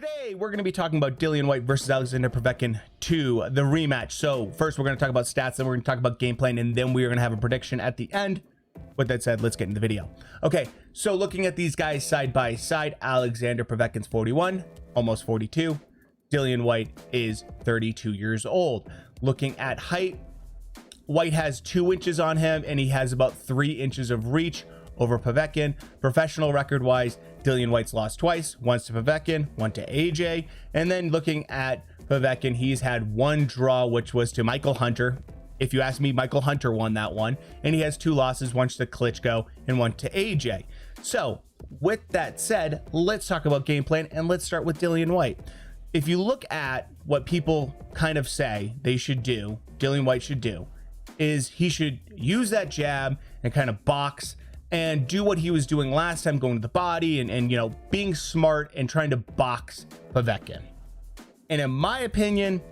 Today, we're going to be talking about Dillian Whyte versus Alexander Povetkin 2, the rematch. So first, we're going to talk about stats, then we're going to talk about game plan, and then we're going to have a prediction at the end. With that said, let's get into the video. Okay, so looking at these guys side by side, Alexander Povetkin's 41, almost 42. Dillian Whyte is 32 years old. Looking at height, Whyte has 2 inches on him, and he has about 3 inches of reach over Povetkin. Professional record-wise, Dillian Whyte's lost twice, once to Povetkin, one to AJ. And then looking at Povetkin, he's had 1 draw, which was to Michael Hunter. If you ask me, Michael Hunter won that one. And he has 2 losses, one to Klitschko and one to AJ. So with that said, let's talk about game plan, and let's start with Dillian Whyte. If you look at what people kind of say they should do, Dillian Whyte should do, is he should use that jab and kind of box and do what he was doing last time, going to the body and you know, being smart and trying to box Povetkin. And in my opinion,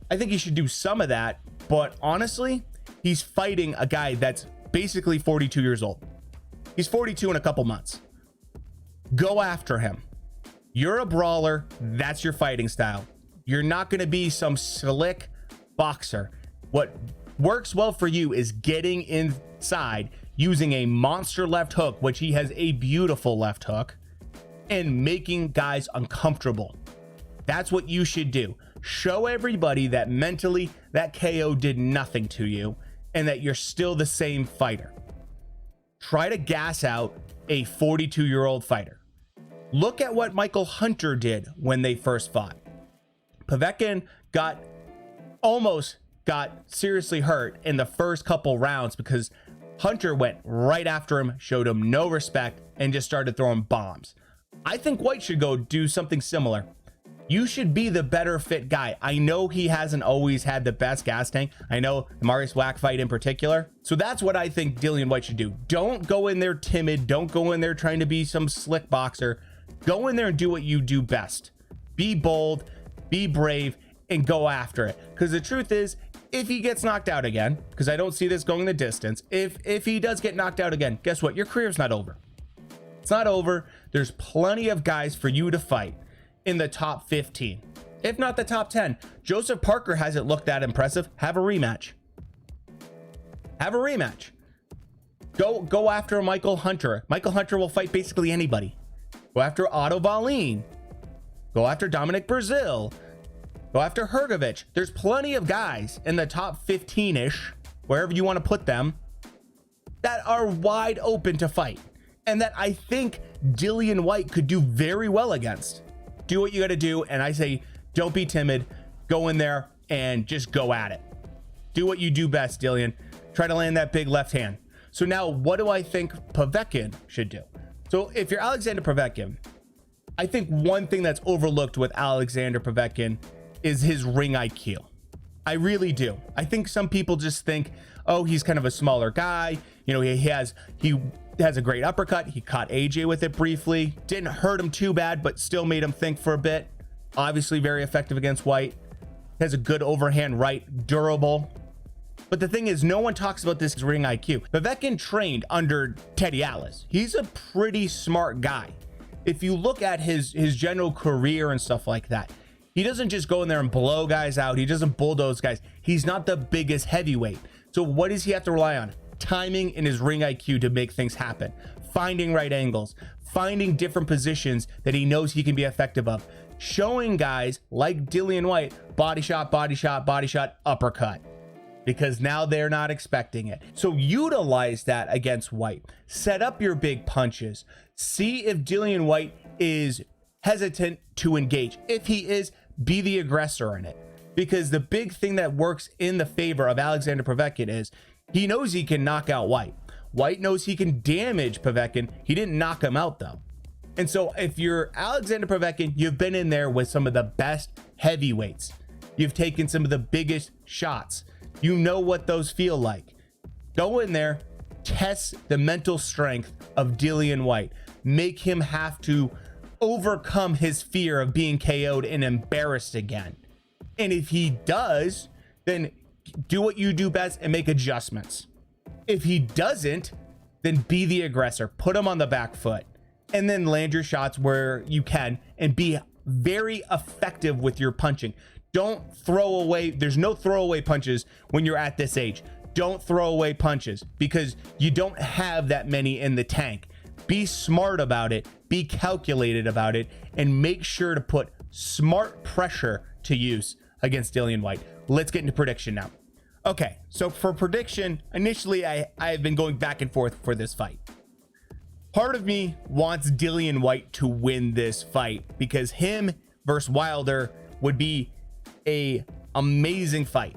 I think he should do some of that, but honestly, he's fighting a guy that's basically 42 years old. He's 42 in a couple months. Go after him. You're a brawler. That's your fighting style. You're not going to be some slick boxer. What works well for you is getting inside, using a monster left hook, which he has a beautiful left hook, and making guys uncomfortable. That's what you should do. Show everybody that mentally that KO did nothing to you and that you're still the same fighter. Try to gas out a 42-year-old fighter. Look at what Michael Hunter did when they first fought. Povetkin almost got seriously hurt in the first couple rounds because Hunter went right after him, showed him no respect, and just started throwing bombs. I think Whyte should go do something similar. You should be the better fit guy. I know he hasn't always had the best gas tank. I know the Marius Wack fight in particular. So that's what I think Dillian Whyte should do. Don't go in there timid. Don't go in there trying to be some slick boxer. Go in there and do what you do best. Be bold, be brave, and go after it. Because the truth is, if he gets knocked out again, because I don't see this going the distance, if he does get knocked out again, guess what? Your career's not over. It's not over. There's plenty of guys for you to fight in the top 15, if not the top 10. Joseph Parker hasn't looked that impressive. Have a rematch. Have a rematch. Go after Michael Hunter. Michael Hunter will fight basically anybody. Go after Otto Wallin. Go after Dominic Brazil. Go after Hrgovic. There's plenty of guys in the top 15-ish, wherever you want to put them, that are wide open to fight, and that I think Dillian Whyte could do very well against. Do what you got to do, and I say don't be timid. Go in there and just go at it. Do what you do best, Dillian. Try to land that big left hand. So now, what do I think Povetkin should do? So if you're Alexander Povetkin, I think one thing that's overlooked with Alexander Povetkin is his ring IQ. I really do. I think some people just think, oh, he's kind of a smaller guy. You know, he has a great uppercut. He caught AJ with it briefly. Didn't hurt him too bad, but still made him think for a bit. Obviously very effective against Whyte. Has a good overhand right, durable. But the thing is, no one talks about this ring IQ. Povetkin trained under Teddy Atlas. He's a pretty smart guy. If you look at his general career and stuff like that, he doesn't just go in there and blow guys out. He doesn't bulldoze guys. He's not the biggest heavyweight. So what does he have to rely on? Timing and his ring IQ to make things happen. Finding right angles. Finding different positions that he knows he can be effective of. Showing guys like Dillian Whyte, body shot, body shot, body shot, uppercut. Because now they're not expecting it. So utilize that against Whyte. Set up your big punches. See if Dillian Whyte is hesitant to engage. If he is, be the aggressor in it. Because the big thing that works in the favor of Alexander Povetkin is he knows he can knock out Whyte. Whyte knows he can damage Povetkin. He didn't knock him out though. And so if you're Alexander Povetkin, you've been in there with some of the best heavyweights. You've taken some of the biggest shots. You know what those feel like. Go in there, test the mental strength of Dillian Whyte. Make him have to overcome his fear of being KO'd and embarrassed again. And if he does, then do what you do best and make adjustments. If he doesn't, then be the aggressor. Put him on the back foot and then land your shots where you can and be very effective with your punching. Don't throw away. There's no throwaway punches when you're at this age. Don't throw away punches because you don't have that many in the tank. Be smart about it, be calculated about it, and make sure to put smart pressure to use against Dillian Whyte. Let's get into prediction now. Okay, so for prediction, initially I've been going back and forth for this fight. Part of me wants Dillian Whyte to win this fight because him versus Wilder would be a amazing fight.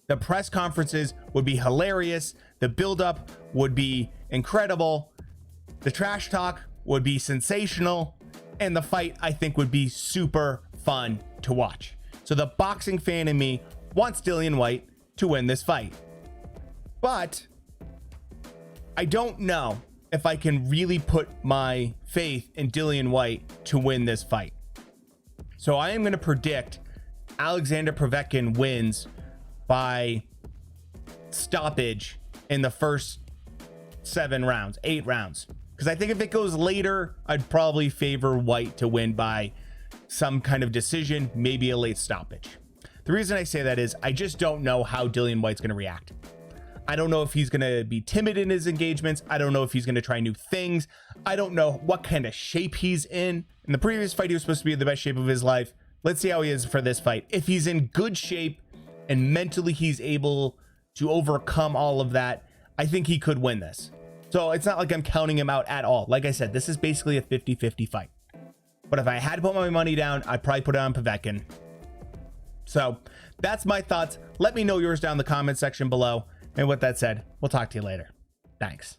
The press conferences would be hilarious. The buildup would be incredible. The trash talk would be sensational. And the fight, I think, would be super fun to watch. So the boxing fan in me wants Dillian Whyte to win this fight. But I don't know if I can really put my faith in Dillian Whyte to win this fight. So I am going to predict Alexander Povetkin wins by stoppage in the first 8 rounds. Because I think if it goes later, I'd probably favor Whyte to win by some kind of decision, maybe a late stoppage. The reason I say that is I just don't know how Dillian Whyte's going to react. I don't know if he's going to be timid in his engagements. I don't know if he's going to try new things. I don't know what kind of shape he's in. In the previous fight, he was supposed to be in the best shape of his life. Let's see how he is for this fight. If he's in good shape and mentally he's able to overcome all of that, I think he could win this. So it's not like I'm counting him out at all. Like I said, this is basically a 50-50 fight. But if I had to put my money down, I'd probably put it on Povetkin. So that's my thoughts. Let me know yours down in the comment section below. And with that said, we'll talk to you later. Thanks.